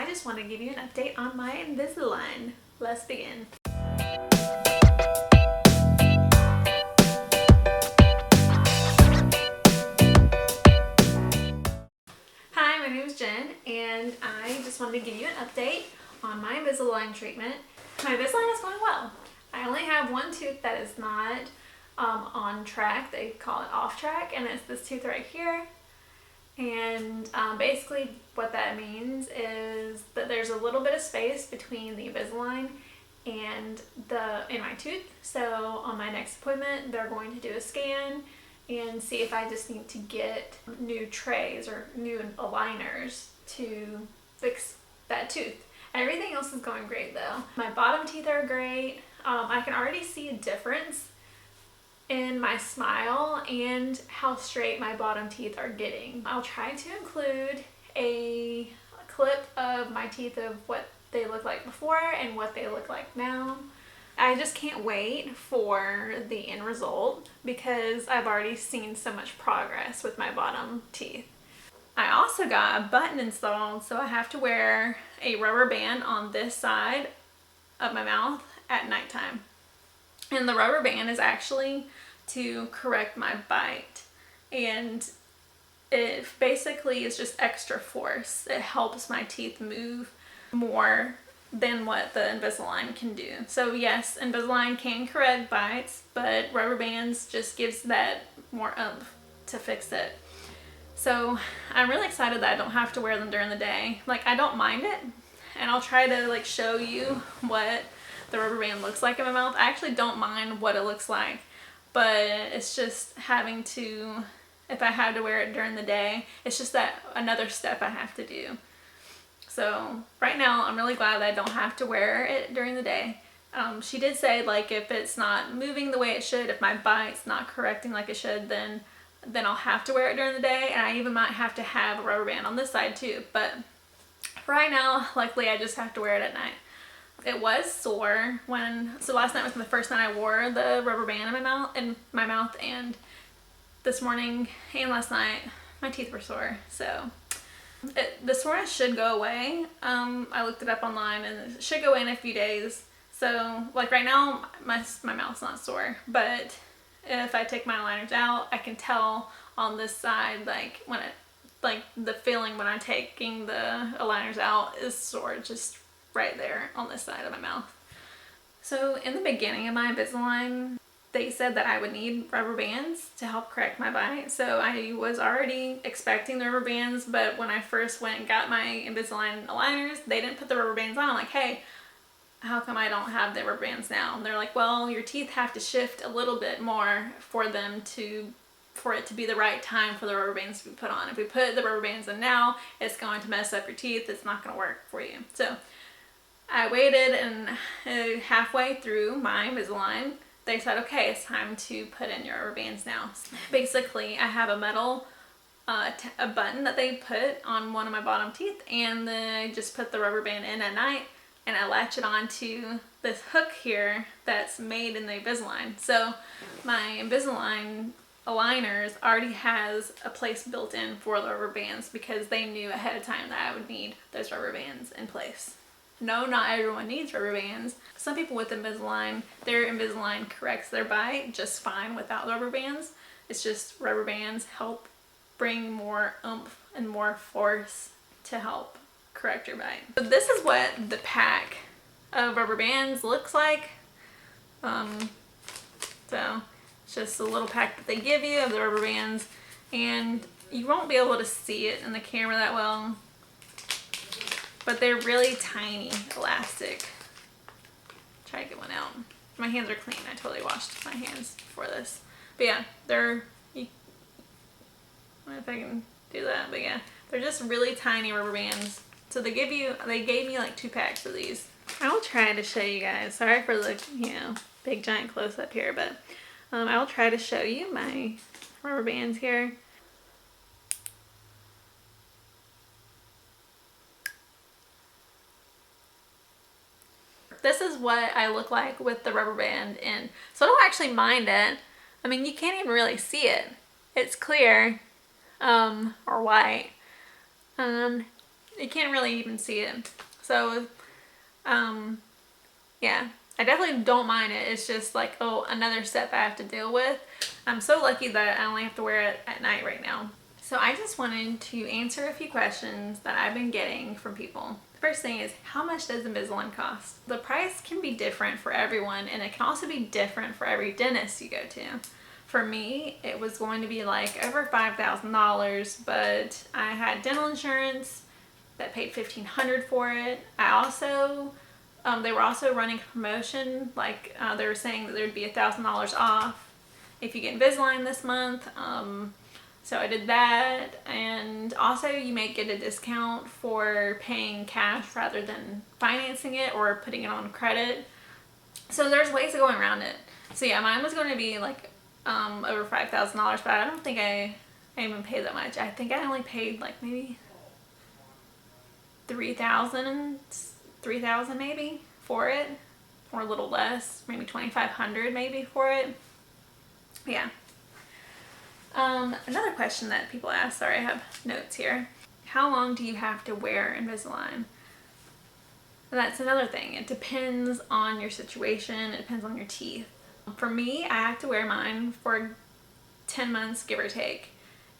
just want to give you an update on my Invisalign. Let's begin. Hi, my name is Jen, and I just wanted to give you an update on my Invisalign treatment. My Invisalign is going well. I only have one tooth that is not on track. They call it off track, and it's this tooth right here. And basically what that means is that there's a little bit of space between the Invisalign and my tooth. So on my next appointment, they're going to do a scan and see if I just need to get new trays or new aligners to fix that tooth. Everything else is going great though. My bottom teeth are great. I can already see a difference in my smile and how straight my bottom teeth are getting. I'll try to include a clip of my teeth of what they look like before and what they look like now. I just can't wait for the end result because I've already seen so much progress with my bottom teeth. I also got a button installed, so I have to wear a rubber band on this side of my mouth at nighttime. And the rubber band is actually to correct my bite. And it basically is just extra force. It helps my teeth move more than what the Invisalign can do. So yes, Invisalign can correct bites, but rubber bands just gives that more oomph to fix it. So I'm really excited that I don't have to wear them during the day. Like, I don't mind it, and I'll try to like show you what the rubber band looks like in my mouth. I actually don't mind what it looks like, but it's just having to, if I had to wear it during the day, it's just that another step I have to do. So right now I'm really glad that I don't have to wear it during the day. She did say like if it's not moving the way it should, if my bite's not correcting like it should, then I'll have to wear it during the day, and I even might have to have a rubber band on this side too. But right now, luckily, I just have to wear it at night. It was sore so last night was the first night I wore the rubber band in my mouth, and this morning and last night my teeth were sore. So the soreness should go away. I looked it up online and it should go away in a few days. So like right now my mouth's not sore, but if I take my aligners out, I can tell on this side like the feeling when I'm taking the aligners out is sore, just right there on this side of my mouth. So in the beginning of my Invisalign, they said that I would need rubber bands to help correct my bite. So I was already expecting the rubber bands, but when I first went and got my Invisalign aligners, they didn't put the rubber bands on. I'm like, hey, how come I don't have the rubber bands now? And they're like, well, your teeth have to shift a little bit more for it to be the right time for the rubber bands to be put on. If we put the rubber bands in now, it's going to mess up your teeth. It's not going to work for you. So I waited, and halfway through my Invisalign, they said, okay, it's time to put in your rubber bands now. Basically, I have a metal a button that they put on one of my bottom teeth, and then I just put the rubber band in at night, and I latch it onto this hook here that's made in the Invisalign. So my Invisalign aligners already has a place built in for the rubber bands because they knew ahead of time that I would need those rubber bands in place. No, not everyone needs rubber bands. Some people with Invisalign, their Invisalign corrects their bite just fine without rubber bands. It's just rubber bands help bring more oomph and more force to help correct your bite. So this is what the pack of rubber bands looks like. So it's just a little pack that they give you of the rubber bands, and you won't be able to see it in the camera that well, but they're really tiny elastic. Try to get one out. My hands are clean. I totally washed my hands for this. But yeah, I don't know if I can do that, but yeah, they're just really tiny rubber bands. So they gave me like 2 packs of these. I will try to show you guys. Sorry for the, big giant close up here, but I will try to show you my rubber bands here. This is what I look like with the rubber band in. So I don't actually mind it. I mean, you can't even really see it. It's clear, or white. you can't really even see it. So, yeah, I definitely don't mind it. It's just like, oh, another step I have to deal with. I'm so lucky that I only have to wear it at night right now. So I just wanted to answer a few questions that I've been getting from people. The first thing is, how much does Invisalign cost? The price can be different for everyone, and it can also be different for every dentist you go to. For me, it was going to be like over $5,000, but I had dental insurance that paid $1,500 for it. I also, they were also running a promotion, like they were saying that there'd be $1,000 off if you get Invisalign this month. So I did that, and also you may get a discount for paying cash rather than financing it or putting it on credit. So there's ways of going around it. So yeah, mine was going to be like over $5,000, but I don't think I even paid that much. I think I only paid like maybe $3,000 maybe for it, or a little less, maybe $2,500 maybe for it. Yeah. Another question that people ask, sorry, I have notes here. How long do you have to wear Invisalign? That's another thing. It depends on your situation. It depends on your teeth. For me, I have to wear mine for 10 months, give or take.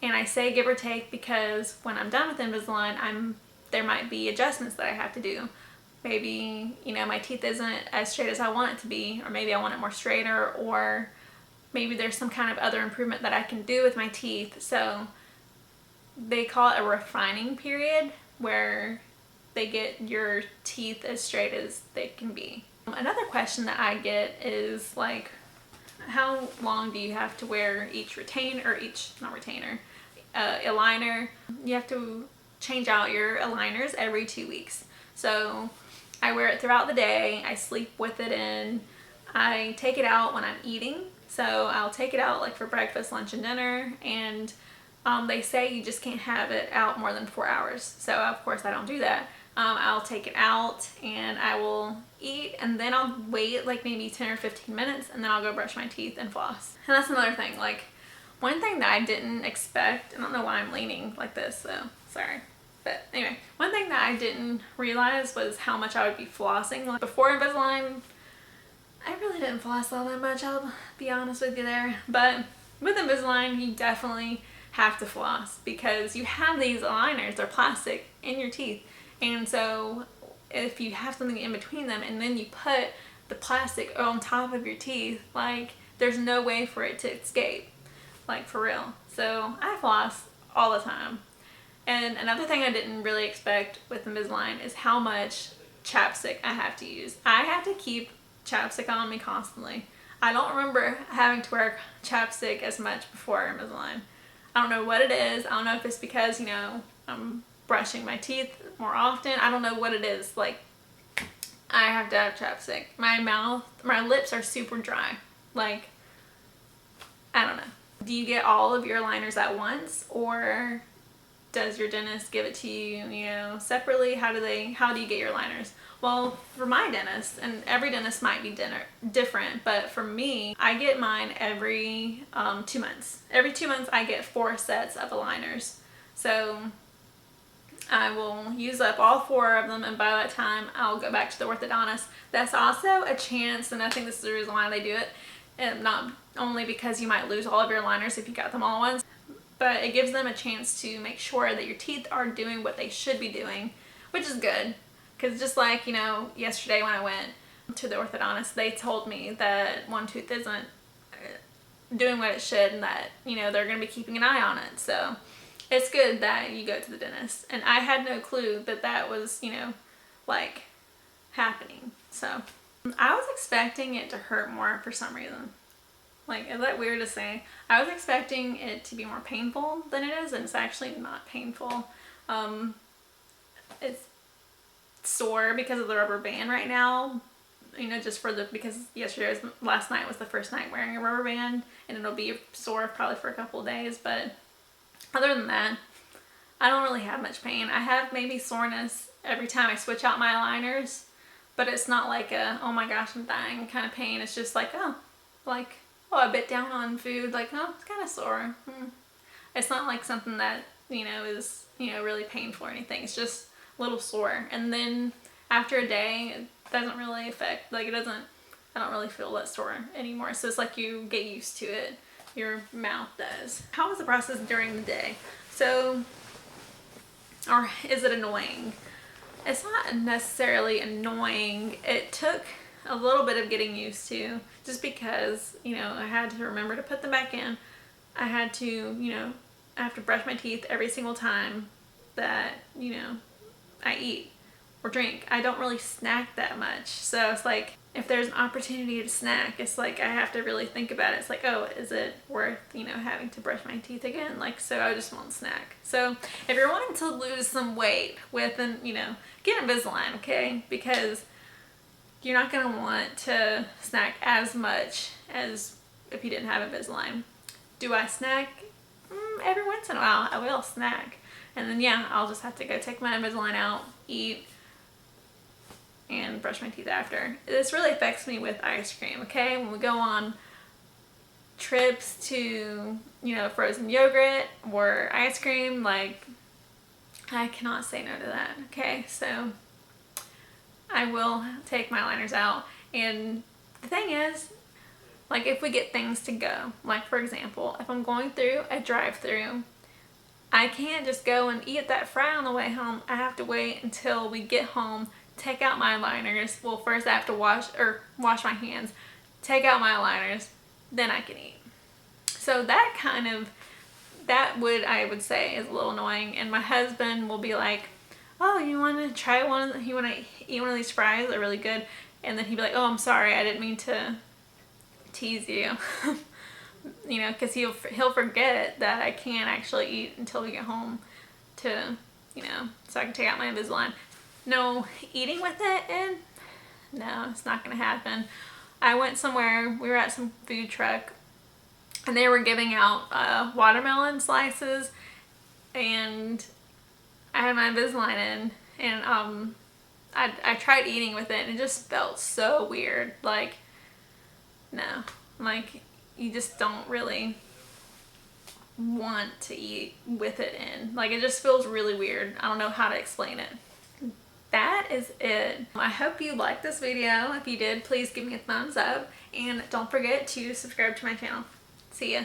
And I say give or take because when I'm done with Invisalign, there might be adjustments that I have to do. Maybe, you know, my teeth isn't as straight as I want it to be, or maybe I want it more straighter, or maybe there's some kind of other improvement that I can do with my teeth. So they call it a refining period, where they get your teeth as straight as they can be. Another question that I get is like, how long do you have to wear each aligner? You have to change out your aligners every 2 weeks. So I wear it throughout the day. I sleep with it in. I take it out when I'm eating. So I'll take it out like for breakfast, lunch, and dinner. And they say you just can't have it out more than 4 hours. So of course I don't do that. I'll take it out and I will eat, and then I'll wait like maybe 10 or 15 minutes, and then I'll go brush my teeth and floss. And that's another thing. Like, one thing that I didn't expect, I don't know why I'm leaning like this, so sorry. But anyway, one thing that I didn't realize was how much I would be flossing. Like, before Invisalign, I really didn't floss all that much, I'll be honest with you there. But with Invisalign, you definitely have to floss because you have these aligners, they're plastic, in your teeth. And so if you have something in between them and then you put the plastic on top of your teeth, like, there's no way for it to escape, like, for real. So I floss all the time. And another thing I didn't really expect with Invisalign is how much chapstick I have to use. I have to keep chapstick on me constantly. I don't remember having to wear chapstick as much before Invisalign. I don't know what it is. I don't know if it's because, you know, I'm brushing my teeth more often. I don't know what it is. Like, I have to have chapstick. My lips are super dry. Like, I don't know. Do you get all of your aligners at once, or does your dentist give it to you, you know, separately? How do you get your aligners? Well, for my dentist, and every dentist might be different, but for me, I get mine every 2 months. Every 2 months, I get 4 sets of aligners. So I will use up all 4 of them, and by that time, I'll go back to the orthodontist. That's also a chance, and I think this is the reason why they do it, and not only because you might lose all of your aligners if you got them all at once, but it gives them a chance to make sure that your teeth are doing what they should be doing, which is good. Because just like, you know, yesterday when I went to the orthodontist, they told me that one tooth isn't doing what it should, and that, you know, they're going to be keeping an eye on it. So it's good that you go to the dentist. And I had no clue that that was, you know, like, happening. So I was expecting it to hurt more for some reason. Like, is that weird to say? I was expecting it to be more painful than it is, and it's actually not painful. It's sore because of the rubber band right now, you know, just because last night was the first night wearing a rubber band, and it'll be sore probably for a couple of days. But other than that, I don't really have much pain. I have maybe soreness every time I switch out my aligners, but it's not like a, oh my gosh, I'm dying kind of pain. It's just like, oh, I bit down on food, like, oh, it's kind of sore. It's not like something that, you know, is, you know, really painful or anything. It's just little sore, and then after a day it doesn't really affect, like I don't really feel that sore anymore. So it's like you get used to it. Your mouth does. How was the process during the day? So, or is it annoying? It's not necessarily annoying. It took a little bit of getting used to, just because, you know, I had to remember to put them back in. I had to, you know, I have to brush my teeth every single time that, you know, I eat or drink. I don't really snack that much. So it's like, if there's an opportunity to snack, it's like I have to really think about it. It's like, oh, is it worth, you know, having to brush my teeth again? Like, so I just won't snack. So if you're wanting to lose some weight with, and you know, get Invisalign, okay? Because you're not going to want to snack as much as if you didn't have Invisalign. Do I snack? Every once in a while I will snack. And then yeah, I'll just have to go take my Invisalign out, eat, and brush my teeth after. This really affects me with ice cream, okay? When we go on trips to, you know, frozen yogurt or ice cream, like, I cannot say no to that, okay? So I will take my liners out. And the thing is, like, if we get things to go, like for example, if I'm going through a drive-through, I can't just go and eat that fry on the way home. I have to wait until we get home, take out my liners. Well, first I have to wash my hands, take out my liners, then I can eat. So I would say is a little annoying. And my husband will be like, oh, you want to try you want to eat one of these fries? They're really good. And then he'd be like, oh, I'm sorry, I didn't mean to tease you. You know, because he'll forget that I can't actually eat until we get home to, you know, so I can take out my Invisalign. No eating with it in? No, it's not going to happen. I went somewhere, we were at some food truck, and they were giving out watermelon slices, and I had my Invisalign in, and I tried eating with it, and it just felt so weird. Like, no, like, you just don't really want to eat with it in. Like, it just feels really weird. I don't know how to explain it. That is it. I hope you liked this video. If you did, please give me a thumbs up, and don't forget to subscribe to my channel. See ya.